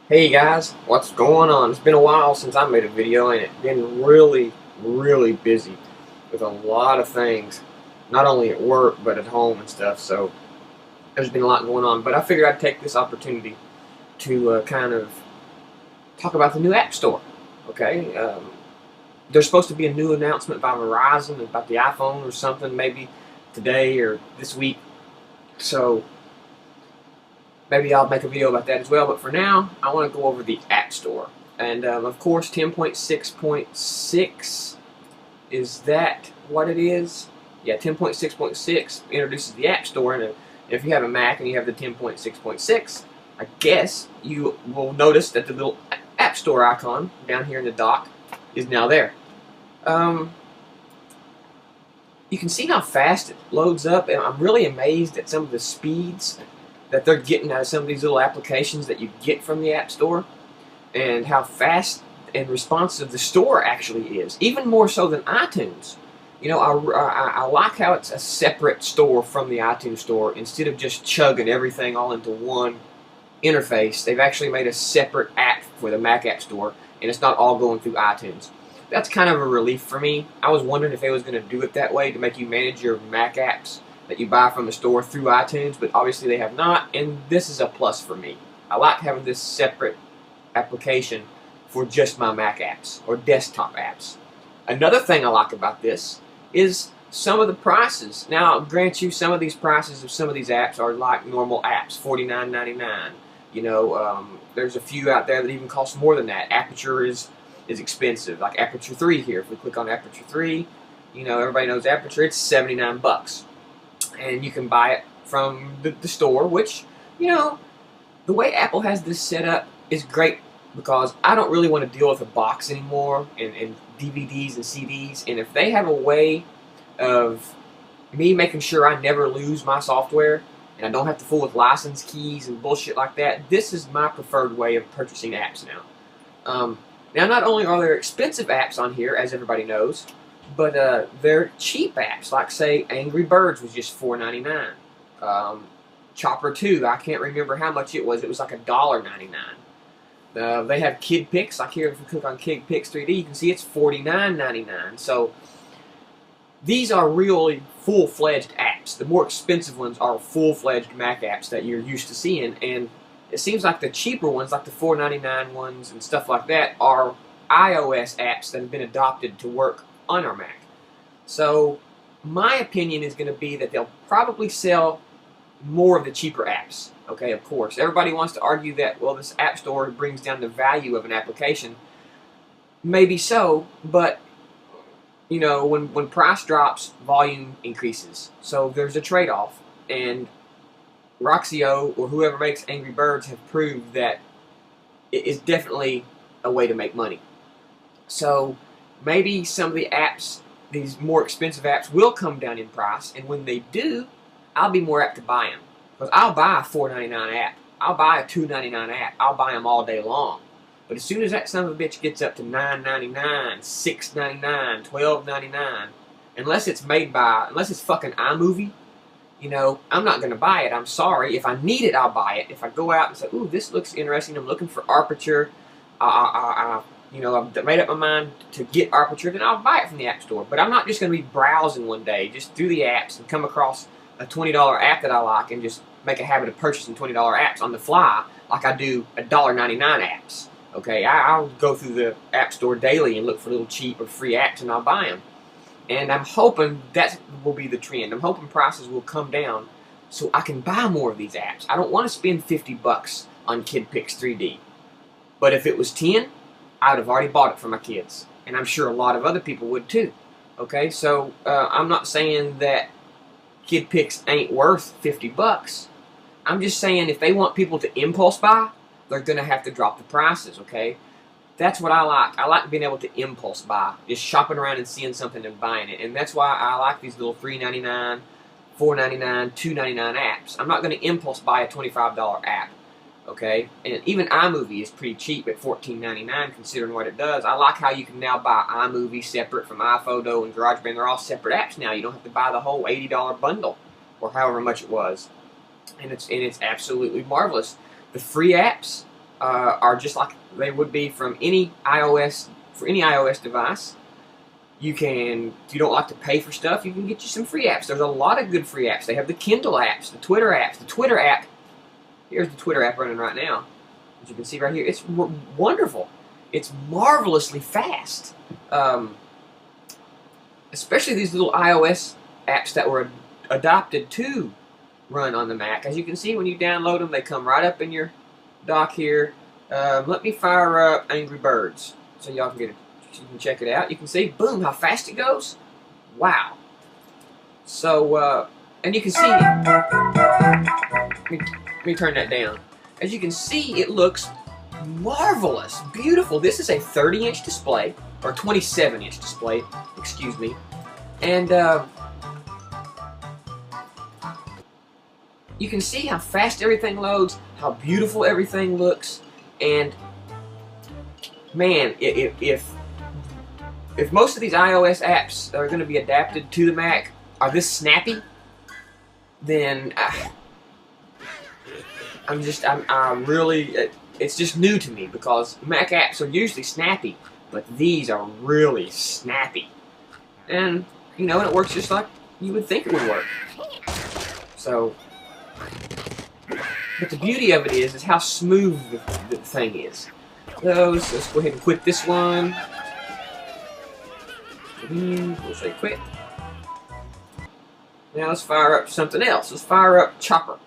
Hey guys, what's going on? It's been a while since I made a video and it's been really busy with a lot of things, not only at work but at home and stuff, so there's been a lot going on. But I figured I'd take this opportunity to kind of talk about the new App Store. Okay, there's supposed to be a new announcement by Verizon about the iPhone or something, maybe today or this week, so maybe I'll make a video about that as well, but for now, I want to go over the App Store. And of course, 10.6.6, is that what it is? Yeah, 10.6.6 introduces the App Store, and if you have a Mac and you have the 10.6.6, I guess you will notice that the little App Store icon down here in the dock is now there. You can see how fast it loads up, and I'm really amazed at some of the speeds that they're getting out of some of these little applications that you get from the App Store, and how fast and responsive the store actually is, even more so than iTunes. You know, I like how it's a separate store from the iTunes store. Instead of just chugging everything all into one interface, they've actually made a separate app for the Mac App Store, and it's not all going through iTunes. That's kind of a relief for me. I was wondering if they was going to do it that way to make you manage your Mac apps that you buy from the store through iTunes, but obviously they have not, and this is a plus for me. I like having this separate application for just my Mac apps or desktop apps. Another thing I like about this is some of the prices. Now, I'll grant you, some of these prices of some of these apps are like normal apps, $49.99. You know, there's a few out there that even cost more than that. Aperture is expensive, like Aperture 3 here. If we click on Aperture 3, you know, everybody knows Aperture, it's 79 bucks. And you can buy it from the store, which, you know, the way Apple has this set up is great, because I don't really want to deal with a box anymore and DVDs and CDs, and if they have a way of me making sure I never lose my software and I don't have to fool with license keys and bullshit like that, this is my preferred way of purchasing apps now. Now, not only are there expensive apps on here, as everybody knows, but they're cheap apps, like, say, Angry Birds was just $4.99. Chopper 2, I can't remember how much it was. It was like $1.99. They have Kid Pix. Like here, if you click on Kid Pix 3D, you can see it's $49.99. So these are really full-fledged apps. The more expensive ones are full-fledged Mac apps that you're used to seeing, and it seems like the cheaper ones, like the $4.99 ones and stuff like that, are iOS apps that have been adopted to work on our Mac. So my opinion is going to be that they'll probably sell more of the cheaper apps. Okay, of course. Everybody wants to argue that, well, this App Store brings down the value of an application. Maybe so, but, you know, when price drops, volume increases. So there's a trade-off, and Roxio or whoever makes Angry Birds have proved that it is definitely a way to make money. So maybe some of the apps, these more expensive apps, will come down in price, and when they do, I'll be more apt to buy them. Because I'll buy a $4.99 app. I'll buy a $2.99 app. I'll buy them all day long. But as soon as that son of a bitch gets up to $9.99, $6.99, $12.99, unless it's fucking iMovie, you know, I'm not going to buy it. I'm sorry. If I need it, I'll buy it. If I go out and say, ooh, this looks interesting, I'm looking for Aperture, you know, I've made up my mind to get Aperture, then I'll buy it from the App Store. But I'm not just going to be browsing one day, just through the apps, and come across a $20 app that I like and just make a habit of purchasing $20 apps on the fly like I do $1.99 apps. Okay, I'll go through the App Store daily and look for little cheap or free apps, and I'll buy them. And I'm hoping that will be the trend. I'm hoping prices will come down so I can buy more of these apps. I don't want to spend 50 bucks on Kid Pix 3D. But if it was 10, I would have already bought it for my kids. And I'm sure a lot of other people would too. Okay, so I'm not saying that Kid Pix ain't worth 50 bucks. I'm just saying if they want people to impulse buy, they're going to have to drop the prices, okay? That's what I like. I like being able to impulse buy, just shopping around and seeing something and buying it. And that's why I like these little $3.99, $4.99, $2.99 apps. I'm not going to impulse buy a $25 app, okay? And even iMovie is pretty cheap at $14.99 considering what it does. I like how you can now buy iMovie separate from iPhoto and GarageBand. They're all separate apps now. You don't have to buy the whole $80 bundle or however much it was. And it's absolutely marvelous. The free apps, are just like they would be from any iOS device. You can, if you don't like to pay for stuff, you can get you some free apps. There's a lot of good free apps. They have the Kindle apps, the Twitter apps. The Twitter app, here's the Twitter app running right now. As you can see right here, it's wonderful. It's marvelously fast. Especially these little iOS apps that were adopted to run on the Mac. As you can see, when you download them, they come right up in your dock here. Let me fire up Angry Birds so y'all can you can check it out. You can see, boom, how fast it goes. Wow. So, and you can see, let me turn that down. As you can see, it looks marvelous, beautiful. This is a 30-inch display, or 27-inch display, excuse me. And you can see how fast everything loads, how beautiful everything looks, and man, if most of these iOS apps that are going to be adapted to the Mac are this snappy, then I'm really, it's just new to me, because Mac apps are usually snappy, but these are really snappy. And, you know, and it works just like you would think it would work. So, but the beauty of it is how smooth the thing is. So, let's go ahead and quit this one. We'll say quit. Now let's fire up something else. Let's fire up Chopper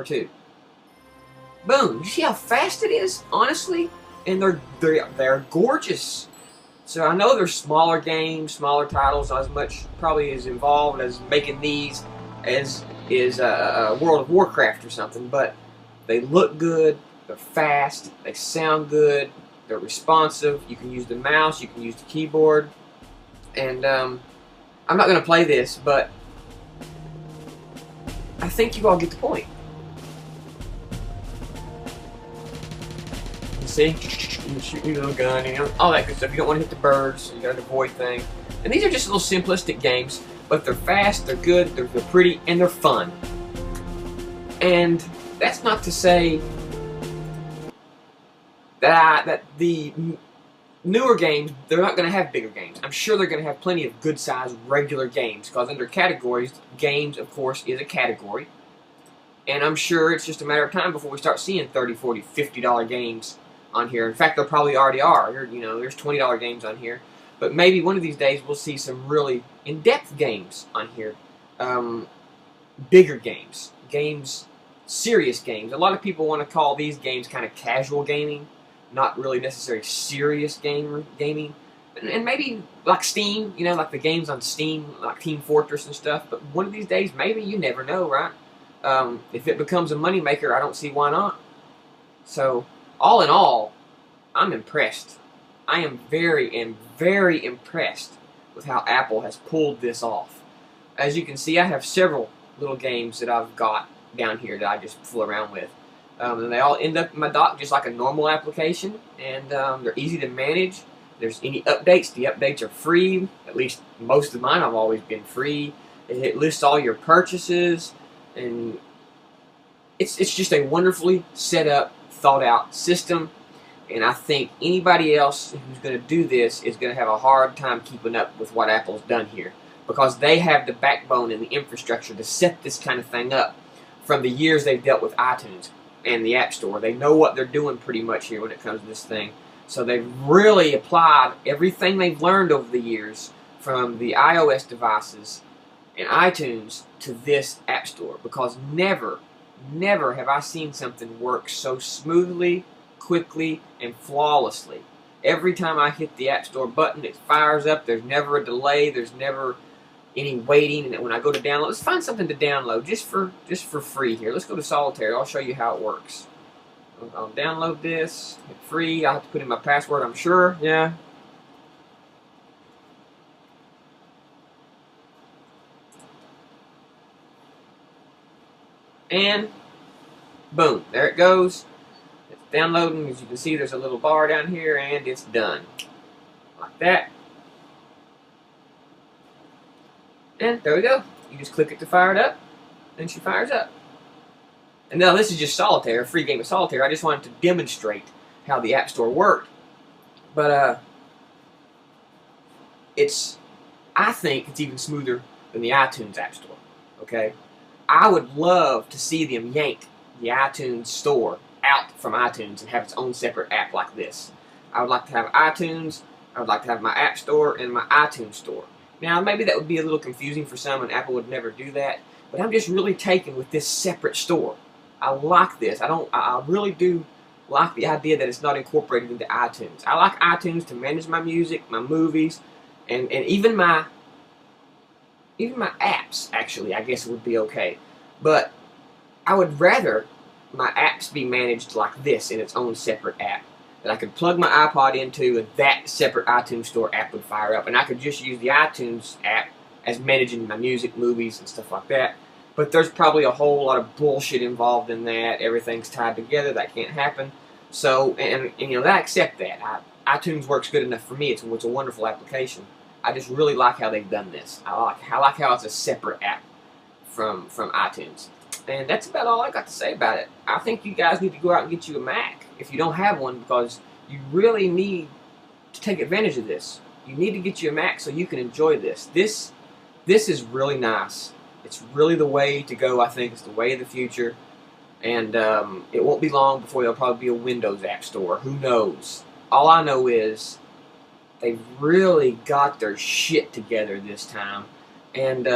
2. Boom! You see how fast it is? Honestly, and they're gorgeous. So I know there's smaller games, smaller titles, not as much probably as involved as making these as is World of Warcraft or something, but they look good, they're fast, they sound good, they're responsive. You can use the mouse, you can use the keyboard, and I'm not going to play this, but I think you all get the point. See? You can shoot your little gun, you know, all that good stuff. You don't want to hit the birds, you got to avoid things. And these are just little simplistic games, but they're fast, they're good, they're pretty, and they're fun. And that's not to say that the newer games, they're not going to have bigger games. I'm sure they're going to have plenty of good-sized regular games, because under categories, games, of course, is a category. And I'm sure it's just a matter of time before we start seeing $30, $40, $50 games on here. In fact, there probably already are. You know, there's $20 games on here. But maybe one of these days we'll see some really in-depth games on here. Bigger games. Serious games. A lot of people want to call these games kind of casual gaming, not really necessarily serious gaming. And maybe like Steam, you know, like the games on Steam, like Team Fortress and stuff. But one of these days, maybe, you never know, right? If it becomes a moneymaker, I don't see why not. So, all in all, I'm impressed. I am very impressed with how Apple has pulled this off. As you can see, I have several little games that I've got down here that I just fool around with. And they all end up in my dock just like a normal application, and they're easy to manage. There's any updates, the updates are free. At least most of mine have always been free. It lists all your purchases, and it's just a wonderfully set up, thought out system. And I think anybody else who's going to do this is going to have a hard time keeping up with what Apple's done here, because they have the backbone and the infrastructure to set this kind of thing up from the years they've dealt with iTunes and the App Store. They know what they're doing pretty much here when it comes to this thing. So they've really applied everything they've learned over the years from the iOS devices and iTunes to this App Store, because never have I seen something work so smoothly, quickly, and flawlessly. Every time I hit the App Store button, it fires up. There's never a delay. There's never any waiting. And when I go to download, let's find something to download just for free here. Let's go to Solitaire. I'll show you how it works. I'll download this. Hit free. I'll have to put in my password, I'm sure. Yeah. And boom, there it goes. It's downloading. As you can see, there's a little bar down here, and it's done. Like that. And there we go. You just click it to fire it up, and she fires up. And now this is just solitaire, a free game of solitaire. I just wanted to demonstrate how the App Store worked. But I think it's even smoother than the iTunes App Store. Okay, I would love to see them yank the iTunes Store out from iTunes and have its own separate app like this. I would like to have iTunes, I would like to have my App Store and my iTunes Store. Now, maybe that would be a little confusing for some, and Apple would never do that, but I'm just really taken with this separate store. I like this. I really do like the idea that it's not incorporated into iTunes. I like iTunes to manage my music, my movies, and even my apps, actually, I guess it would be okay. But I would rather my apps be managed like this in its own separate app, that I could plug my iPod into, and that separate iTunes Store app would fire up, and I could just use the iTunes app as managing my music, movies, and stuff like that. But there's probably a whole lot of bullshit involved in that. Everything's tied together. That can't happen. So, and you know, I accept that. iTunes works good enough for me. It's a wonderful application. I just really like how they've done this. I like how it's a separate app from iTunes. And that's about all I got to say about it. I think you guys need to go out and get you a Mac if you don't have one, because you really need to take advantage of this. You need to get you a Mac so you can enjoy this. This is really nice. It's really the way to go, I think. It's the way of the future. And it won't be long before there'll probably be a Windows App Store. Who knows? All I know is they've really got their shit together this time. And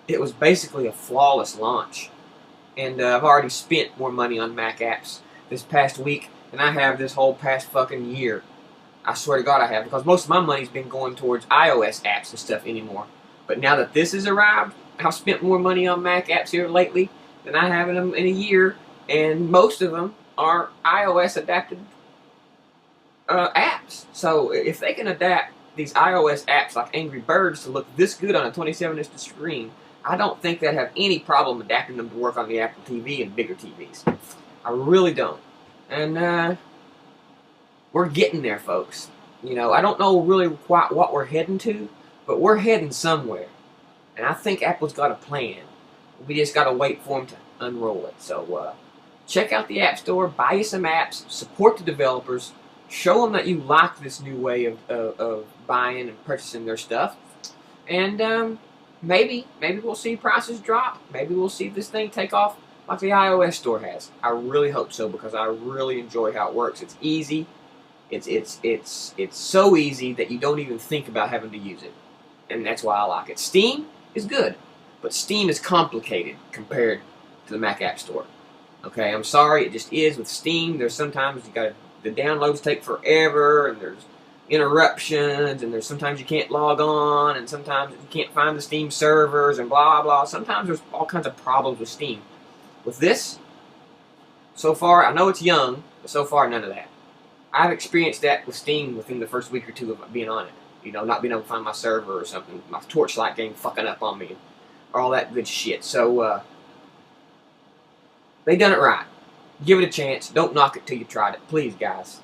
it was basically a flawless launch. And I've already spent more money on Mac apps this past week than I have this whole past fucking year. I swear to God I have, because most of my money's been going towards iOS apps and stuff anymore. But now that this has arrived, I've spent more money on Mac apps here lately than I have in them in a year, and most of them are iOS adapted apps. So if they can adapt these iOS apps like Angry Birds to look this good on a 27-inch screen, I don't think they'd have any problem adapting them to work on the Apple TV and bigger TVs. I really don't. And we're getting there, folks. You know, I don't know really quite what we're heading to, but we're heading somewhere. And I think Apple's got a plan. We just got to wait for them to unroll it. So check out the App Store, buy you some apps, support the developers, show them that you like this new way of buying and purchasing their stuff. And maybe we'll see prices drop. Maybe we'll see this thing take off like the iOS store has. I really hope so, because I really enjoy how it works. It's easy. It's so easy that you don't even think about having to use it. And that's why I like it. Steam is good, but Steam is complicated compared to the Mac App Store. Okay, I'm sorry, it just is with Steam. There's sometimes the downloads take forever, and there's interruptions, and there's sometimes you can't log on, and sometimes you can't find the Steam servers, and blah blah. Sometimes there's all kinds of problems with Steam. With this, so far, I know it's young, but so far none of that. I've experienced that with Steam within the first week or two of being on it. You know, not being able to find my server or something, my Torchlight game fucking up on me, or all that good shit. So, they done it right. Give it a chance. Don't knock it till you tried it. Please, guys.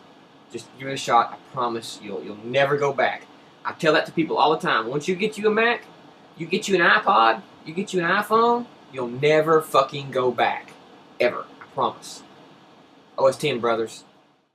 Just give it a shot. I promise you'll never go back. I tell that to people all the time. Once you get you a Mac, you get you an iPod, you get you an iPhone, you'll never fucking go back. Ever. I promise. OS 10, brothers.